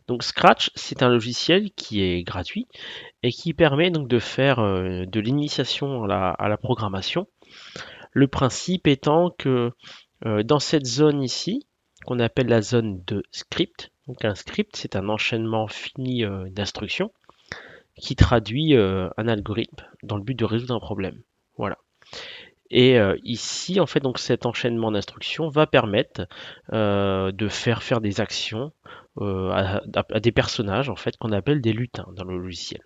Donc Scratch, c'est un logiciel qui est gratuit et qui permet donc de faire de l'initiation à la programmation. Le principe étant que dans cette zone ici, qu'on appelle la zone de script, donc un script, c'est un enchaînement fini d'instructions qui traduit un algorithme dans le but de résoudre un problème. Voilà. Et ici, en fait, donc cet enchaînement d'instructions va permettre de faire des actions à des personnages en fait qu'on appelle des lutins dans le logiciel.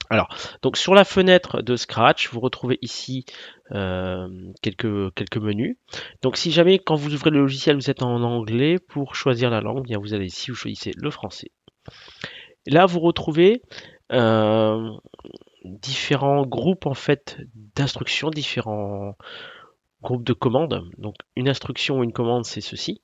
Alors, donc sur la fenêtre de Scratch, vous retrouvez ici quelques menus. Donc, si jamais quand vous ouvrez le logiciel, vous êtes en anglais, pour choisir la langue, bien vous allez ici, vous choisissez le français. Là, vous retrouvez euh, différents groupes en fait d'instructions, différents groupes de commandes. Donc, une instruction ou une commande, c'est ceci.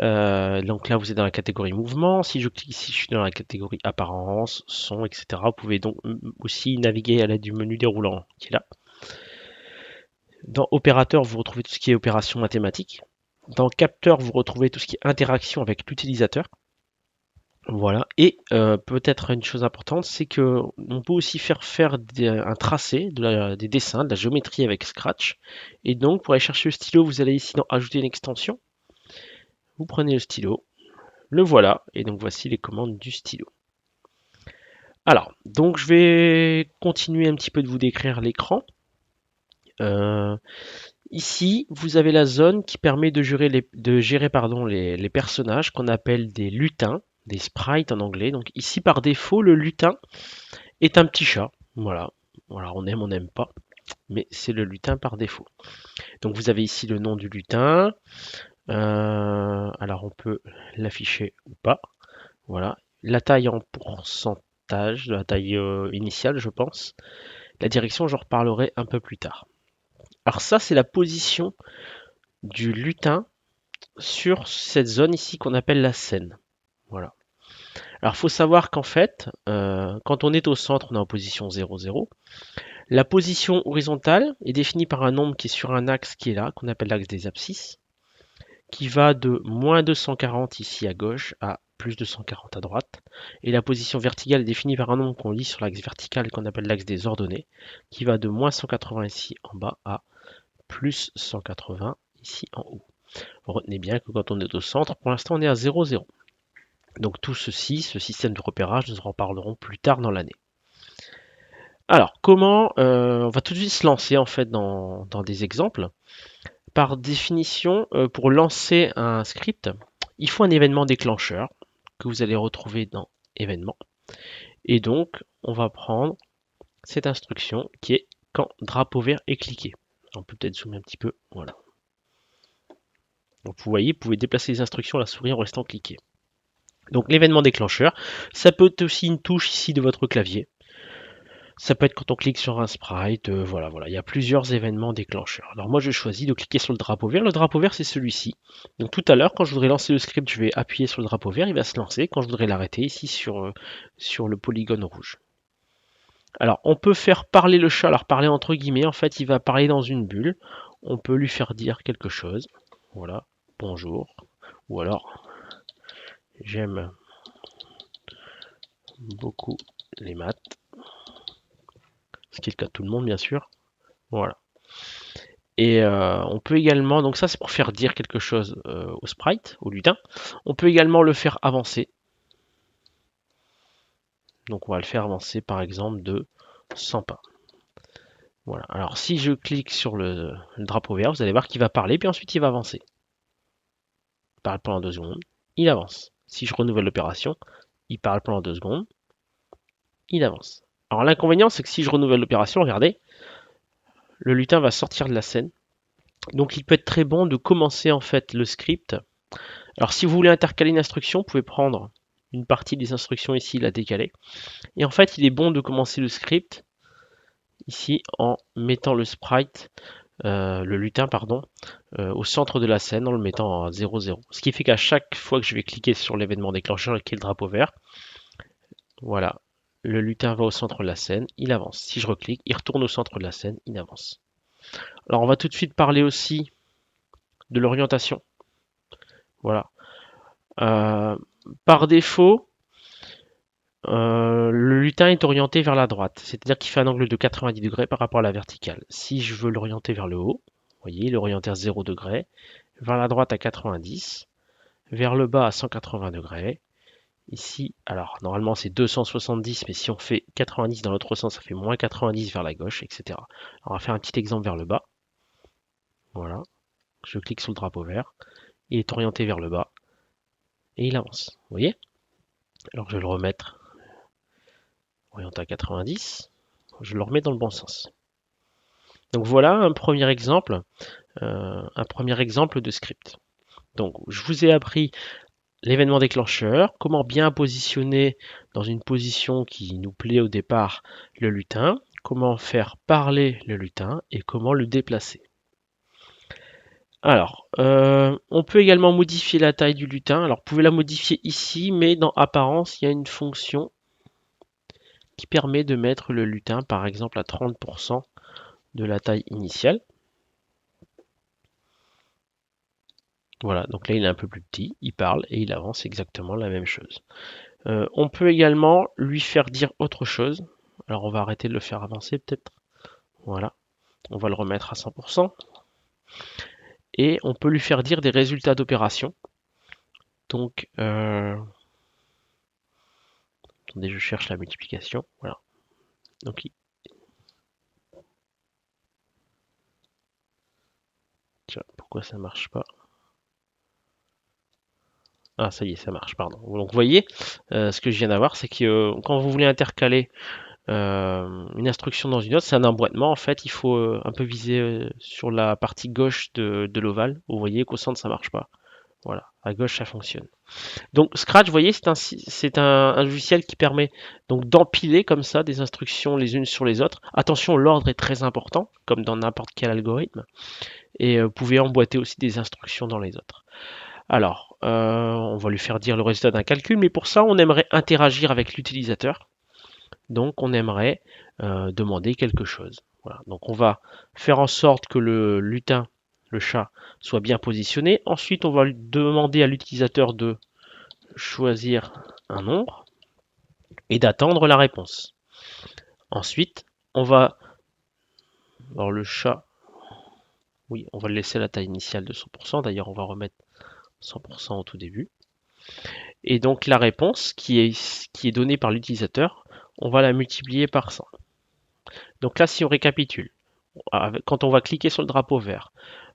Donc là, vous êtes dans la catégorie mouvement. Si je clique ici, je suis dans la catégorie apparence, son, etc. Vous pouvez donc aussi naviguer à l'aide du menu déroulant qui est là. Dans opérateur, vous retrouvez tout ce qui est opération mathématique. Dans capteur, vous retrouvez tout ce qui est interaction avec l'utilisateur. Voilà. Et peut-être une chose importante, c'est que on peut aussi faire un tracé, des dessins, de la géométrie avec Scratch. Et donc, pour aller chercher le stylo, vous allez ici dans Ajouter une extension. Vous prenez le stylo, le voilà, et donc voici les commandes du stylo. Alors, donc je vais continuer un petit peu de vous décrire l'écran. Euh, Ici, vous avez la zone qui permet de gérer les personnages qu'on appelle des lutins, des sprites en anglais. Donc ici, par défaut, le lutin est un petit chat. Voilà. Voilà, on n'aime pas, mais c'est le lutin par défaut. Donc vous avez ici le nom du lutin. Alors on peut l'afficher ou pas. Voilà. La taille en pourcentage, la taille initiale, je pense. La direction, j'en reparlerai un peu plus tard. Alors ça, c'est la position du lutin sur cette zone ici qu'on appelle la scène. Voilà. Alors, il faut savoir qu'en fait, quand on est au centre, on est en position 0, 0. La position horizontale est définie par un nombre qui est sur un axe qui est là, qu'on appelle l'axe des abscisses, qui va de moins 240 ici à gauche à plus 240 à droite. Et la position verticale est définie par un nombre qu'on lit sur l'axe vertical et qu'on appelle l'axe des ordonnées, qui va de moins 180 ici en bas à plus 180 ici en haut. Retenez bien que quand on est au centre, pour l'instant on est à 0, 0. Donc tout ceci, ce système de repérage, nous en reparlerons plus tard dans l'année. Alors, comment on va tout de suite se lancer en fait dans des exemples. Par définition, pour lancer un script, il faut un événement déclencheur que vous allez retrouver dans événements. Et donc, on va prendre cette instruction qui est quand drapeau vert est cliqué. On peut peut-être zoomer un petit peu. Voilà. Donc vous voyez, vous pouvez déplacer les instructions à la souris en restant cliqué. Donc l'événement déclencheur, ça peut être aussi une touche ici de votre clavier. Ça peut être quand on clique sur un sprite, voilà, il y a plusieurs événements déclencheurs. Alors moi je choisis de cliquer sur le drapeau vert. Le drapeau vert c'est celui-ci. Donc tout à l'heure quand je voudrais lancer le script, je vais appuyer sur le drapeau vert, il va se lancer. Quand je voudrais l'arrêter, ici sur le polygone rouge. Alors on peut faire parler le chat, alors parler entre guillemets, en fait il va parler dans une bulle. On peut lui faire dire quelque chose. Voilà, bonjour. Ou alors j'aime beaucoup les maths. Ce qui est le cas de tout le monde bien sûr. Voilà. Et on peut également, donc ça c'est pour faire dire quelque chose au sprite, au lutin. On peut également le faire avancer. Donc on va le faire avancer par exemple de 100 pas. Voilà. Alors si je clique sur le drapeau vert, vous allez voir qu'il va parler, puis ensuite il va avancer. Il parle pendant 2 secondes, il avance. Si je renouvelle l'opération, il parle pendant 2 secondes, il avance. Alors l'inconvénient c'est que si je renouvelle l'opération, regardez, le lutin va sortir de la scène. Donc il peut être très bon de commencer en fait le script. Alors si vous voulez intercaler une instruction, vous pouvez prendre une partie des instructions ici, la décaler. Et en fait, il est bon de commencer le script ici en mettant le sprite, le lutin, pardon, au centre de la scène en le mettant à 0, 0. Ce qui fait qu'à chaque fois que je vais cliquer sur l'événement déclencheur qui est le drapeau vert, voilà, le lutin va au centre de la scène, il avance. Si je reclique, il retourne au centre de la scène, il avance. Alors on va tout de suite parler aussi de l'orientation. Voilà. Euh, Par défaut, le lutin est orienté vers la droite, c'est-à-dire qu'il fait un angle de 90 degrés par rapport à la verticale. Si je veux l'orienter vers le haut, vous voyez, il est orienté à 0 degré, vers la droite à 90, vers le bas à 180 degrés. Ici, alors normalement c'est 270, mais si on fait 90 dans l'autre sens, ça fait moins 90 vers la gauche, etc. On va faire un petit exemple vers le bas. Voilà, je clique sur le drapeau vert, il est orienté vers le bas, et il avance. Vous voyez? Alors je vais le remettre orienté à 90, je le remets dans le bon sens. Donc voilà un premier exemple de script. Donc je vous ai appris l'événement déclencheur, comment bien positionner dans une position qui nous plaît au départ le lutin, comment faire parler le lutin et comment le déplacer. Alors, on peut également modifier la taille du lutin. Alors, vous pouvez la modifier ici, mais dans Apparence, il y a une fonction qui permet de mettre le lutin, par exemple, à 30% de la taille initiale. Voilà, donc là, il est un peu plus petit, il parle et il avance exactement la même chose. On peut également lui faire dire autre chose. Alors, on va arrêter de le faire avancer, peut-être. Voilà, on va le remettre à 100%. Et on peut lui faire dire des résultats d'opération. Donc, attendez, je cherche la multiplication. Voilà. Donc, tiens, pourquoi ça marche pas? Ah, ça y est, ça marche, pardon. Donc, vous voyez, ce que je viens d'avoir, c'est que quand vous voulez intercaler une instruction dans une autre, c'est un emboîtement. En fait, il faut un peu viser sur la partie gauche de l'ovale. Vous voyez qu'au centre, ça marche pas. Voilà, à gauche, ça fonctionne. Donc Scratch, vous voyez, c'est un logiciel qui permet donc d'empiler comme ça des instructions les unes sur les autres. Attention, l'ordre est très important, comme dans n'importe quel algorithme. Et vous pouvez emboîter aussi des instructions dans les autres. Alors, on va lui faire dire le résultat d'un calcul, mais pour ça, on aimerait interagir avec l'utilisateur. Donc, on aimerait demander quelque chose. Voilà. Donc, on va faire en sorte que le lutin, le chat, soit bien positionné. Ensuite, on va demander à l'utilisateur de choisir un nombre et d'attendre la réponse. Ensuite, on va... Alors, le chat, oui, on va le laisser à la taille initiale de 100%. D'ailleurs, on va remettre 100% au tout début. Et donc la réponse qui est donnée par l'utilisateur, on va la multiplier par 100. Donc là, si on récapitule, quand on va cliquer sur le drapeau vert,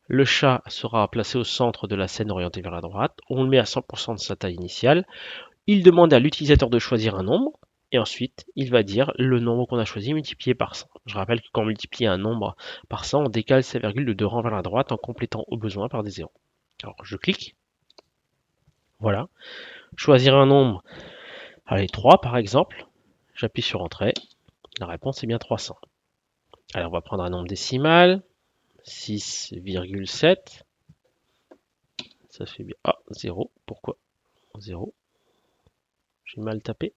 le chat sera placé au centre de la scène orientée vers la droite, on le met à 100% de sa taille initiale, il demande à l'utilisateur de choisir un nombre, et ensuite il va dire le nombre qu'on a choisi multiplié par 100. Je rappelle que quand on multiplie un nombre par 100, on décale sa virgule de 2 rangs vers la droite en complétant au besoin par des zéros. Alors je clique, voilà, choisir un nombre, allez 3 par exemple, j'appuie sur entrée, la réponse est bien 300. Alors on va prendre un nombre décimal, 6,7, ça fait bien, ah 0, pourquoi 0, j'ai mal tapé,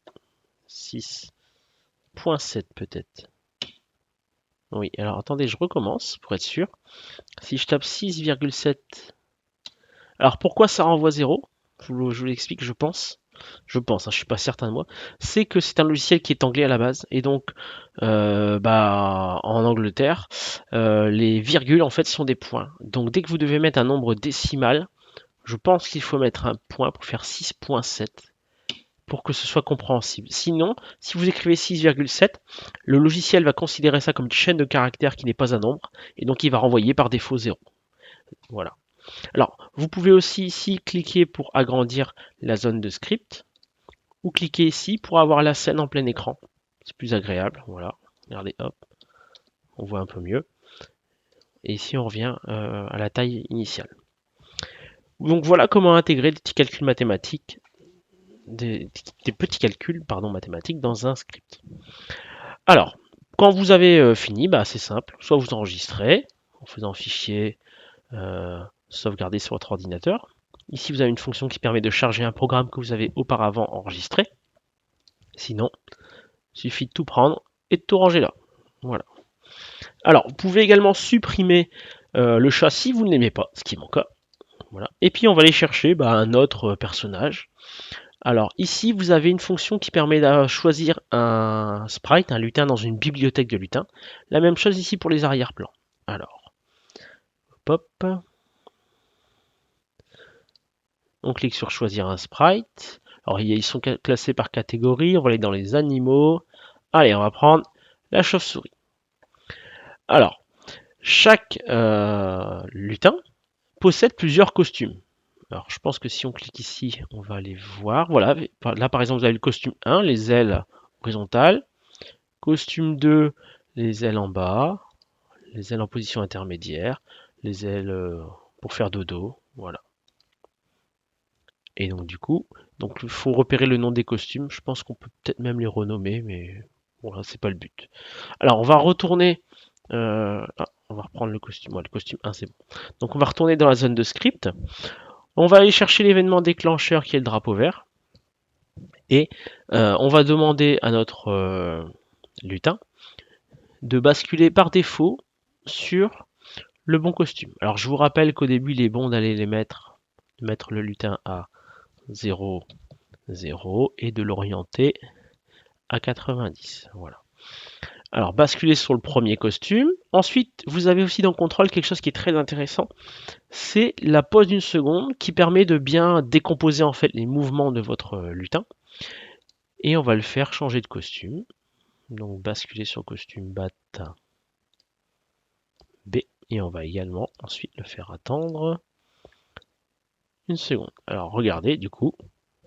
6,7 peut-être. Oui, alors attendez, je recommence pour être sûr. Si je tape 6,7, alors pourquoi ça renvoie 0? Je vous l'explique, je pense, je suis pas certain de moi, c'est que c'est un logiciel qui est anglais à la base, et donc en Angleterre, les virgules en fait sont des points. Donc dès que vous devez mettre un nombre décimal, je pense qu'il faut mettre un point pour faire 6,7 pour que ce soit compréhensible. Sinon, si vous écrivez 6,7, le logiciel va considérer ça comme une chaîne de caractères qui n'est pas un nombre, et donc il va renvoyer par défaut 0. Voilà. Alors, vous pouvez aussi ici cliquer pour agrandir la zone de script, ou cliquer ici pour avoir la scène en plein écran. C'est plus agréable, voilà. Regardez, hop, on voit un peu mieux. Et ici, on revient à la taille initiale. Donc voilà comment intégrer des petits calculs mathématiques, des petits calculs mathématiques dans un script. Alors, quand vous avez fini, c'est simple. Soit vous enregistrez en faisant fichier sauvegarder sur votre ordinateur. Ici, vous avez une fonction qui permet de charger un programme que vous avez auparavant enregistré. Sinon, il suffit de tout prendre et de tout ranger là. Voilà. Alors, vous pouvez également supprimer le chat si vous ne l'aimez pas, ce qui est mon cas. Voilà. Et puis, on va aller chercher un autre personnage. Alors ici, vous avez une fonction qui permet de choisir un sprite, un lutin dans une bibliothèque de lutins. La même chose ici pour les arrière-plans. Alors, pop, on clique sur choisir un sprite. Alors ils sont classés par catégorie, on va aller dans les animaux. Allez, on va prendre la chauve-souris. Alors, chaque lutin possède plusieurs costumes. Alors, je pense que si on clique ici, on va aller voir. Voilà, là par exemple, vous avez le costume 1, les ailes horizontales. Costume 2, les ailes en bas. Les ailes en position intermédiaire. Les ailes pour faire dodo. Voilà. Et donc, du coup, il faut repérer le nom des costumes. Je pense qu'on peut peut-être même les renommer, mais voilà, c'est pas le but. Alors, on va retourner. On va reprendre le costume. Ouais, le costume 1, c'est bon. Donc, on va retourner dans la zone de script. On va aller chercher l'événement déclencheur qui est le drapeau vert. Et on va demander à notre lutin de basculer par défaut sur le bon costume. Alors je vous rappelle qu'au début il est bon d'aller de mettre le lutin à 0, 0 et de l'orienter à 90. Voilà. Alors basculer sur le premier costume. Ensuite, vous avez aussi dans contrôle quelque chose qui est très intéressant. C'est la pause d'une seconde qui permet de bien décomposer en fait les mouvements de votre lutin. Et on va le faire changer de costume. Donc basculer sur costume bat B. Et on va également ensuite le faire attendre une seconde. Alors regardez du coup,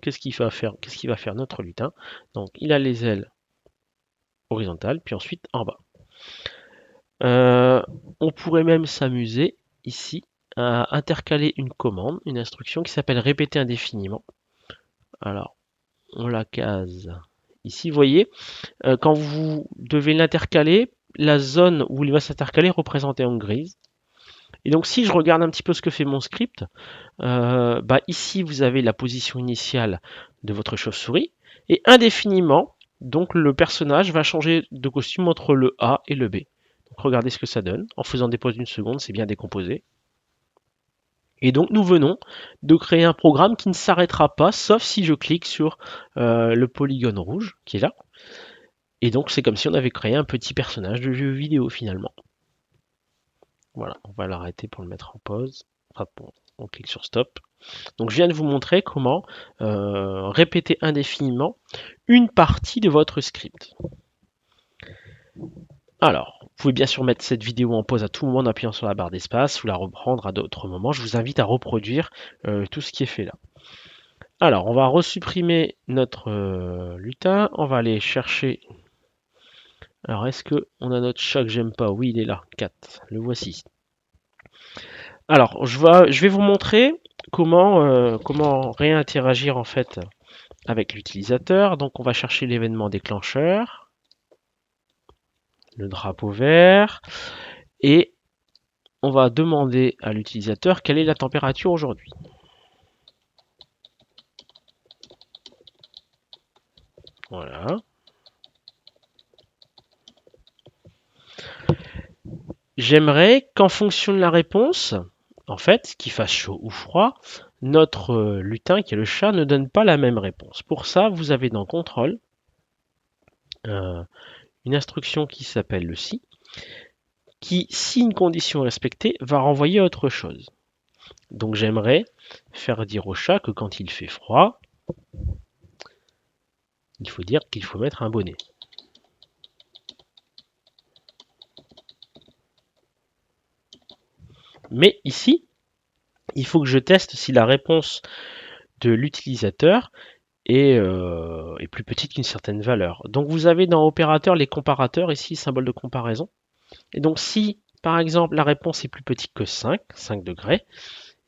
qu'est-ce qu'il va faire notre lutin. Donc il a les ailes horizontales, puis ensuite en bas. On pourrait même s'amuser ici à intercaler une commande, une instruction qui s'appelle répéter indéfiniment. Alors on la case ici, vous voyez, quand vous devez l'intercaler, la zone où il va s'intercaler est représentée en grise. Et donc si je regarde un petit peu ce que fait mon script, ici vous avez la position initiale de votre chauve-souris, et indéfiniment, donc le personnage va changer de costume entre le A et le B. Donc regardez ce que ça donne. En faisant des pauses d'une seconde, c'est bien décomposé. Et donc nous venons de créer un programme qui ne s'arrêtera pas, sauf si je clique sur le polygone rouge qui est là. Et donc c'est comme si on avait créé un petit personnage de jeu vidéo finalement. Voilà, on va l'arrêter pour le mettre en pause. Enfin, on clique sur stop. Donc je viens de vous montrer comment répéter indéfiniment une partie de votre script. Alors, vous pouvez bien sûr mettre cette vidéo en pause à tout moment en appuyant sur la barre d'espace ou la reprendre à d'autres moments. Je vous invite à reproduire tout ce qui est fait là. Alors, on va resupprimer notre lutin. On va aller chercher. Alors, est-ce qu'on a notre chat que j'aime pas? Oui, il est là. 4. Le voici. Alors, je vais vous montrer comment réinteragir en fait avec l'utilisateur. Donc, on va chercher l'événement déclencheur, le drapeau vert, et on va demander à l'utilisateur quelle est la température aujourd'hui. Voilà. J'aimerais qu'en fonction de la réponse, en fait, qu'il fasse chaud ou froid, notre lutin, qui est le chat, ne donne pas la même réponse. Pour ça, vous avez dans contrôle une instruction qui s'appelle le si, qui, si une condition est respectée, va renvoyer autre chose. Donc j'aimerais faire dire au chat que quand il fait froid, il faut dire qu'il faut mettre un bonnet. Mais ici, il faut que je teste si la réponse de l'utilisateur est plus petite qu'une certaine valeur. Donc vous avez dans opérateur les comparateurs, ici symbole de comparaison. Et donc si par exemple la réponse est plus petite que 5 degrés,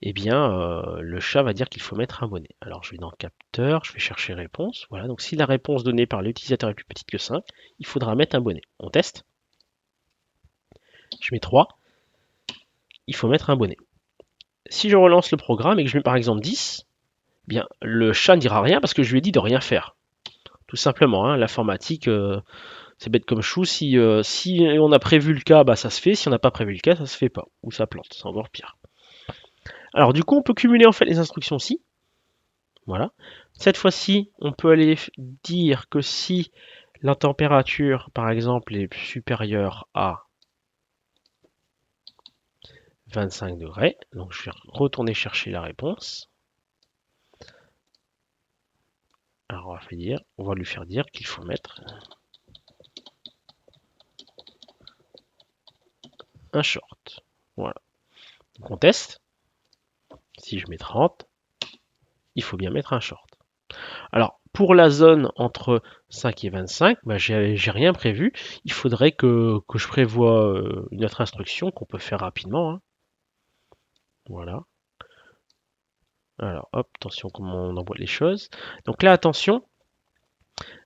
eh bien le chat va dire qu'il faut mettre un bonnet. Alors je vais dans capteur, je vais chercher réponse. Voilà, donc si la réponse donnée par l'utilisateur est plus petite que 5, il faudra mettre un bonnet. On teste. Je mets 3, il faut mettre un bonnet. Si je relance le programme et que je mets par exemple 10, eh bien le chat ne dira rien parce que je lui ai dit de rien faire. Tout simplement, hein, l'informatique, c'est bête comme chou. Si on a prévu le cas, ça se fait. Si on n'a pas prévu le cas, ça se fait pas. Ou ça plante, c'est encore pire. Alors du coup, on peut cumuler en fait les instructions si. Voilà. Cette fois-ci, on peut aller dire que si la température, par exemple, est supérieure à 25 degrés, donc je vais retourner chercher la réponse. Alors on va lui faire dire qu'il faut mettre un short. Voilà. Donc on teste. Si je mets 30, il faut bien mettre un short. Alors, pour la zone entre 5 et 25, bah, j'ai rien prévu. Il faudrait que je prévoie une autre instruction qu'on peut faire rapidement, hein. Voilà. Alors, hop, attention comment on envoie les choses. Donc là, attention,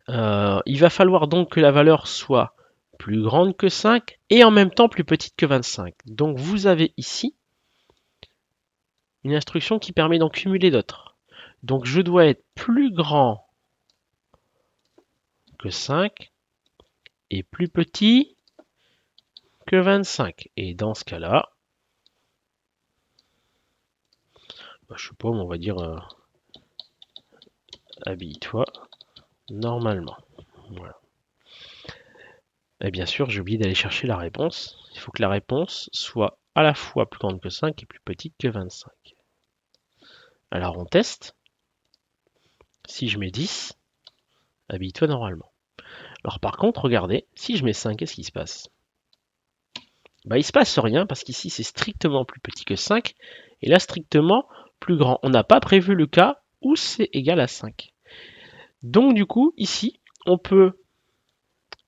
il va falloir donc que la valeur soit plus grande que 5 et en même temps plus petite que 25. Donc vous avez ici une instruction qui permet d'en cumuler d'autres. Donc je dois être plus grand que 5 et plus petit que 25. Et dans ce cas-là, bah, je sais pas, mais on va dire habille-toi normalement. Voilà. Et bien sûr, j'ai oublié d'aller chercher la réponse. Il faut que la réponse soit à la fois plus grande que 5 et plus petite que 25. Alors on teste. Si je mets 10, habille-toi normalement. Alors par contre, regardez, si je mets 5, qu'est-ce qui se passe? Bah, il se passe rien parce qu'ici c'est strictement plus petit que 5 et là strictement plus grand. On n'a pas prévu le cas où c'est égal à 5. Donc du coup, ici, on peut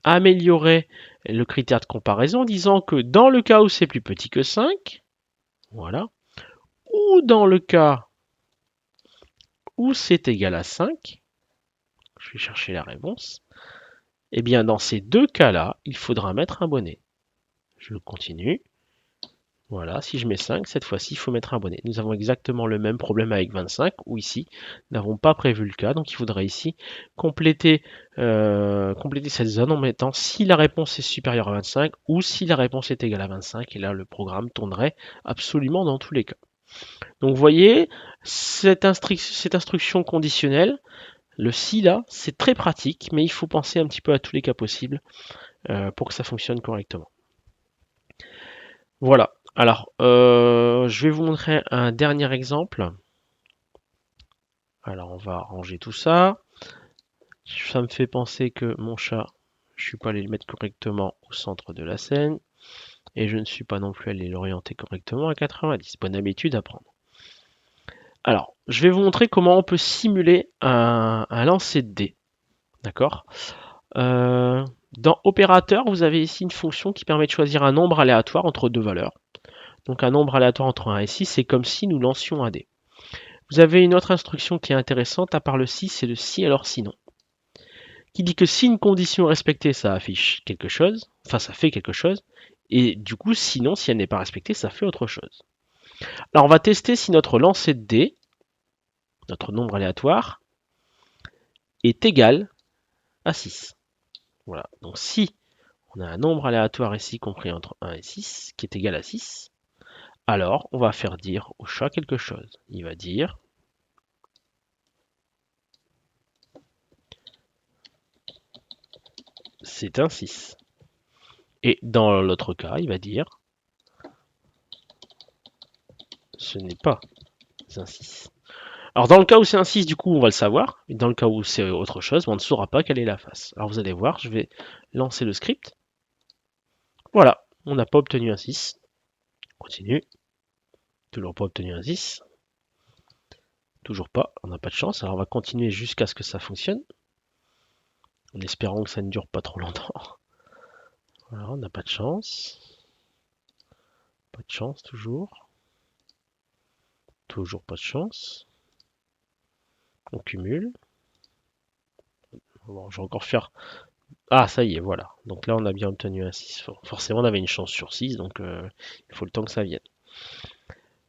améliorer le critère de comparaison en disant que dans le cas où c'est plus petit que 5, voilà, ou dans le cas où c'est égal à 5, je vais chercher la réponse, et bien dans ces deux cas-là, il faudra mettre un bonnet. Je continue. Voilà, si je mets 5, cette fois-ci, il faut mettre un bonnet. Nous avons exactement le même problème avec 25, où ici, nous n'avons pas prévu le cas. Donc il faudrait ici compléter, compléter cette zone en mettant si la réponse est supérieure à 25 ou si la réponse est égale à 25. Et là, le programme tournerait absolument dans tous les cas. Donc vous voyez, cette instruction conditionnelle, le si là, c'est très pratique, mais il faut penser un petit peu à tous les cas possibles pour que ça fonctionne correctement. Voilà. Alors, je vais vous montrer un dernier exemple. Alors, on va ranger tout ça. Ça me fait penser que mon chat, je ne suis pas allé le mettre correctement au centre de la scène. Et je ne suis pas non plus allé l'orienter correctement à 90. Bonne habitude à prendre. Alors, je vais vous montrer comment on peut simuler un lancer de dés. D'accord. Dans opérateur, vous avez ici une fonction qui permet de choisir un nombre aléatoire entre deux valeurs. Donc un nombre aléatoire entre 1 et 6, c'est comme si nous lancions un dé. Vous avez une autre instruction qui est intéressante, à part le si, c'est le si alors sinon. Qui dit que si une condition est respectée, ça affiche quelque chose, enfin ça fait quelque chose, et du coup sinon, si elle n'est pas respectée, ça fait autre chose. Alors on va tester si notre lancer de dés, notre nombre aléatoire, est égal à 6. Voilà, donc si on a un nombre aléatoire ici compris entre 1 et 6, qui est égal à 6, alors on va faire dire au chat quelque chose. Il va dire c'est un 6. Et dans l'autre cas, il va dire ce n'est pas un 6. Alors dans le cas où c'est un 6, du coup, on va le savoir. Et dans le cas où c'est autre chose, on ne saura pas quelle est la face. Alors vous allez voir, je vais lancer le script. Voilà, on n'a pas obtenu un 6. Continue. Toujours pas obtenu un 6. Toujours pas, on n'a pas de chance. Alors on va continuer jusqu'à ce que ça fonctionne. En espérant que ça ne dure pas trop longtemps. Voilà, on n'a pas de chance. Pas de chance toujours. Toujours pas de chance. On cumule. Bon, je vais encore faire. Ah, ça y est, voilà. Donc là, on a bien obtenu un 6. Forcément, on avait une chance sur 6, donc il faut le temps que ça vienne.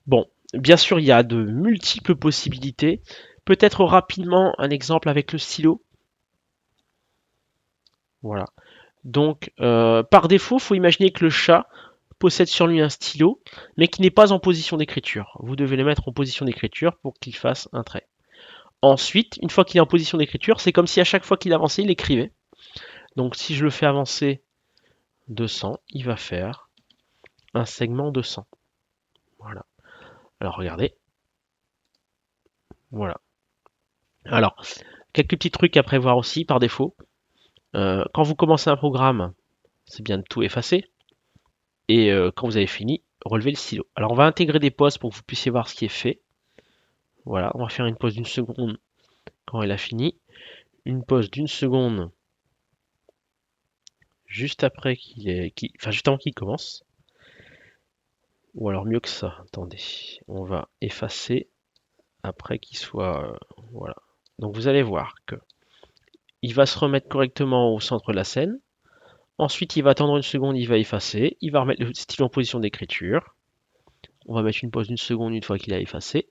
Bon, bien sûr, il y a de multiples possibilités. Peut-être rapidement un exemple avec le stylo. Voilà. Donc, par défaut, il faut imaginer que le chat possède sur lui un stylo, mais qui n'est pas en position d'écriture. Vous devez le mettre en position d'écriture pour qu'il fasse un trait. Ensuite, une fois qu'il est en position d'écriture, c'est comme si à chaque fois qu'il avançait, il écrivait. Donc si je le fais avancer de 100, il va faire un segment de 100. Voilà. Alors regardez. Voilà. Alors, quelques petits trucs à prévoir aussi par défaut. Quand vous commencez un programme, c'est bien de tout effacer. Et quand vous avez fini, relevez le stylo. Alors on va intégrer des pauses pour que vous puissiez voir ce qui est fait. Voilà, on va faire une pause d'une seconde quand il a fini. Une pause d'une seconde juste après enfin juste avant qu'il commence. Ou alors mieux que ça, attendez. On va effacer après qu'il soit... voilà. Donc vous allez voir que il va se remettre correctement au centre de la scène. Ensuite, il va attendre une seconde, il va effacer. Il va remettre le stylo en position d'écriture. On va mettre une pause d'une seconde une fois qu'il a effacé.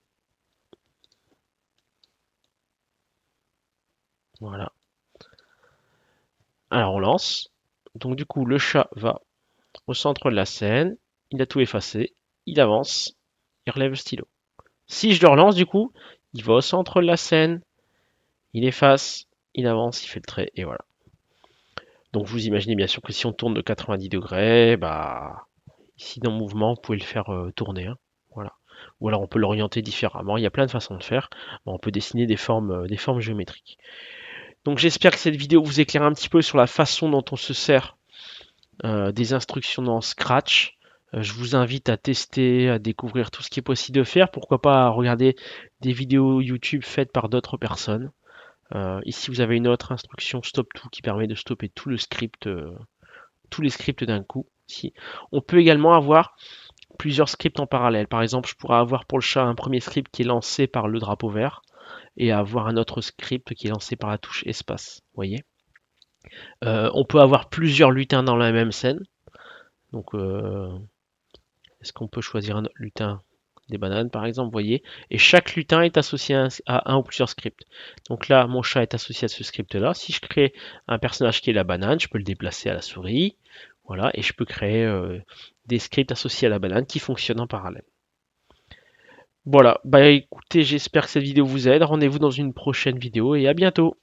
Voilà. Alors on lance. Donc du coup, le chat va au centre de la scène. Il a tout effacé. Il avance. Il relève le stylo. Si je le relance, du coup, il va au centre de la scène. Il efface. Il avance. Il fait le trait. Et voilà. Donc vous imaginez bien sûr que si on tourne de 90 degrés, bah ici dans le mouvement, vous pouvez le faire tourner, hein. Voilà. Ou alors on peut l'orienter différemment. Il y a plein de façons de faire. Bon, on peut dessiner des formes géométriques. Donc j'espère que cette vidéo vous éclaire un petit peu sur la façon dont on se sert des instructions dans Scratch. Je vous invite à tester, à découvrir tout ce qui est possible de faire. Pourquoi pas à regarder des vidéos YouTube faites par d'autres personnes. Ici, vous avez une autre instruction Stop Tout qui permet de stopper tout le script, tous les scripts d'un coup. Ici. On peut également avoir plusieurs scripts en parallèle. Par exemple, je pourrais avoir pour le chat un premier script qui est lancé par le drapeau vert et avoir un autre script qui est lancé par la touche espace. Vous voyez. On peut avoir plusieurs lutins dans la même scène. Donc, est-ce qu'on peut choisir un lutin des bananes par exemple, vous voyez, et chaque lutin est associé à un ou plusieurs scripts. Donc là, mon chat est associé à ce script-là. Si je crée un personnage qui est la banane, je peux le déplacer à la souris, voilà, et je peux créer des scripts associés à la banane qui fonctionnent en parallèle. Voilà, bah écoutez, j'espère que cette vidéo vous aide. Rendez-vous dans une prochaine vidéo et à bientôt.